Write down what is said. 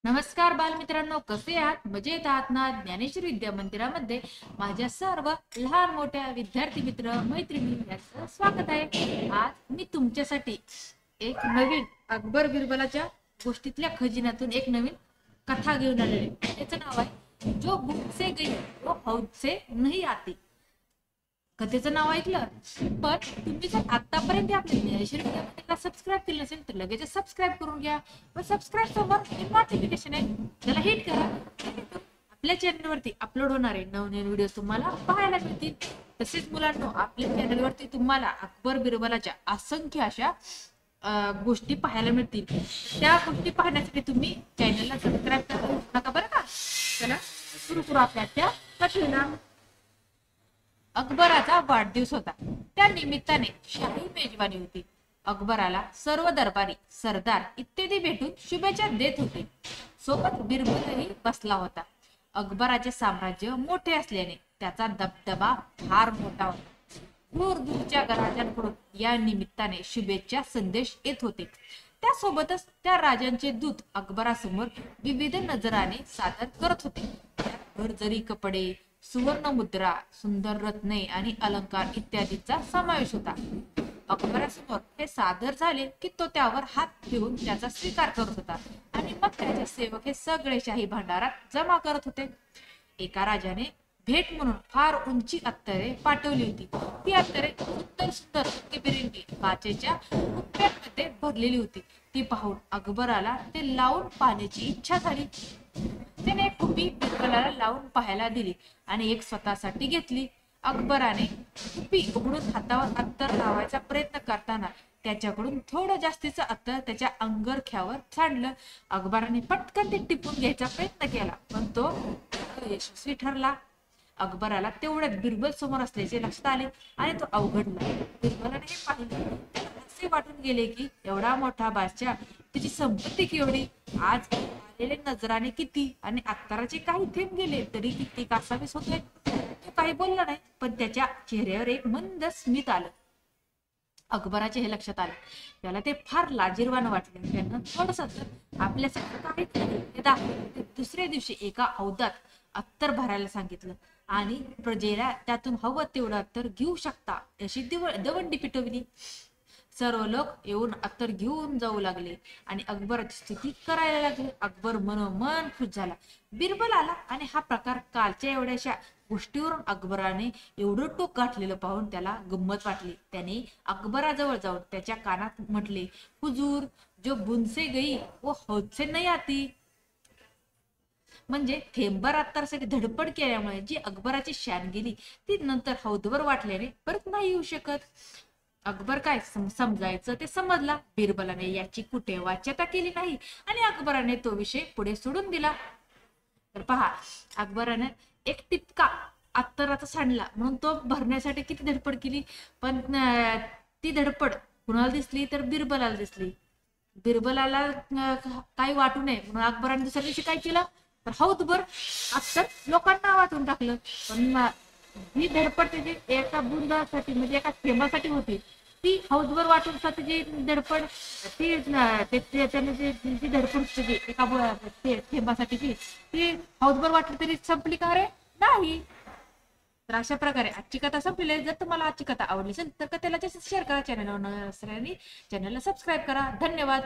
नमस्कार बालमित्रांनो, कसे आहात? मजेत आहात ना? ज्ञानेश्वरी विद्या मंदिरामध्ये माझ्या सर्व लहान मोठ्या विद्यार्थी मित्र मैत्रिणी यांचं स्वागत आहे. आज मी तुमच्यासाठी एक नवीन अकबर बिरबलाच्या गोष्टीतल्या खजिन्यातून एक नवीन कथा घेऊन आलेली. त्याचं नाव आहे जो भूख से गई वो हौद से नहीं आती. कथेचं नाव ऐकलं, पण तुम्ही जर आतापर्यंत आपल्या ज्ञानेश्वरी विद्या मंदिराला सबस्क्राईब केलं नसेल तर लगेच सबस्क्राईब करून घ्या. व सबस्क्राईब सोबत नोटिफिकेशन आहे त्याला हिट करा. आपल्या चॅनलवरती अपलोड होणारे नवनवीन व्हिडिओ तुम्हाला पाहायला मिळतील. तसेच मुलांनो, आपल्या चॅनलवरती तुम्हाला अकबर बिरबलाच्या असंख्य अशा गोष्टी पाहायला मिळतील. त्या गोष्टी पाहण्यासाठी तुम्ही चॅनलला सबस्क्राईब करू नका बरं का. चला सुरू करू आपल्या त्या कथेला. अकबराचा वाढदिवस होता. त्या निमित्ताने शाही मेजवानी होती. अकबराला सर्व दरबारी सरदार इत्यादी भेटून शुभेच्छा देत होते. सोबत बिरबलही बसला होता. अकबराचे साम्राज्य मोठे असल्याने त्याचा दबदबा फार मोठा होता. दूर दूरच्या राजांकडून या निमित्ताने शुभेच्छा संदेश येत होते. त्यासोबतच त्या राजांचे दूत अकबरासमोर विविध नजराने सादर करत होते. भरजरी कपडे, सुवर्ण मुद्रा, सुंदर रत्ने आणि अलंकार इत्यादीचा समावेश होता. अकबरासमोर हे सादर झाले की तो त्यावर हात ठेवून त्याचा स्वीकार करत होता आणि मग त्याचे सेवक हे सगळे शाही भांडारात जमा करत होते. एका राजाने भेट म्हणून फार उंची अत्तरे पाठवली होती. ती अत्तरे सुंदर सुंदर रंगीबेरंगी काचेच्या कुप्यांमध्ये भरलेली होती. ती पाहून अकबराला ते लावून पाहण्याची इच्छा झाली. त्याने एक कुपी बिरबलाला लावून पाहायला दिली आणि एक स्वतःसाठी घेतली. अकबराने कुपी उघडून हातावर अत्तर लावायचा प्रयत्न करताना त्याच्याकडून थोडं जास्तीचं अत्तर त्याच्या अंगरख्यावर सांडलं. अकबराने पटकन ते टिपून घ्यायचा प्रयत्न केला, पण तो यशस्वी ठरला. अकबराला तेवढ्यात बिरबल समोर असल्याचे लक्षात आले आणि तो अवघडला. बिरबलाने हे पाहिलं. असे वाटून गेले की एवढा मोठा बादशाह, त्याची संपत्ती केवढी, आज आलेले नजराने किती आणि अत्तराचे काही थेंब गेले तरी किती कासावीस होते. तो काही बोलला नाही, पण त्याच्या चेहऱ्यावर एक मंद स्मित आलं. अकबराचे हे लक्षात आले. त्याला ते फार लाजिरवाणं वाटले. त्यांना थोडस आपल्यासाठी काहीच नाही ते दाखवलं. दुसऱ्या दिवशी एका हौदात अत्तर भरायला सांगितलं आणि प्रजेला त्यातून हवं तेवढं अत्तर घेऊ शकता अशी दवंडी पिटवली. सर्व लोक येऊन अत्तर घेऊन जाऊ लागले आणि अकबराची स्तुती करायला लागले. अकबर मनोमन खुश झाला. बिरबल आला आणि हा प्रकार कालच्या एवढ्याशा गोष्टीवरून अकबराने एवढं टोक गाठलेलं पाहून त्याला गंमत वाटली. त्याने अकबराजवळ जाऊन त्याच्या कानात म्हटले, हुजूर, जो बुनसे गई वो हौद से नहीं आती. म्हणजे थेंबर अत्तरसाठी धडपड केल्यामुळे जी अकबराची शान गेली ती नंतर हौदवर वाटल्याने परत नाही येऊ शकत. अकबर काय समजायचं ते समजला. बिरबलाने याची कुठे वाच्यता केली नाही आणि अकबराने तो विषय पुढे सोडून दिला. तर पहा, अकबराने एक टिपका अत्तराचा सांडला म्हणून तो भरण्यासाठी किती धडपड केली, पण ती धडपड कुणाला दिसली तर बिरबलाला दिसली. बिरबलाला काही वाटू नये म्हणून अकबराने दुसऱ्या दिवशी काय केलं तर हौदभर अत्तर लोकांना वाटून टाकलं. पण ही धडपड त्याची एका बुंदासाठी म्हणजे एका थेंबासाठी होती. ती हौदभर वाटून जी धडपड त्याने जी धडपड होती एका थेंबासाठी ती हौदभर वाटली तरी संपली का रे? नाही. तर अशा प्रकारे आजची कथा संपलेली आहे. जर तुम्हाला आजची कथा आवडली असेल तर कथेला जास्त शेअर करा. चॅनलला सबस्क्राईब करा. धन्यवाद.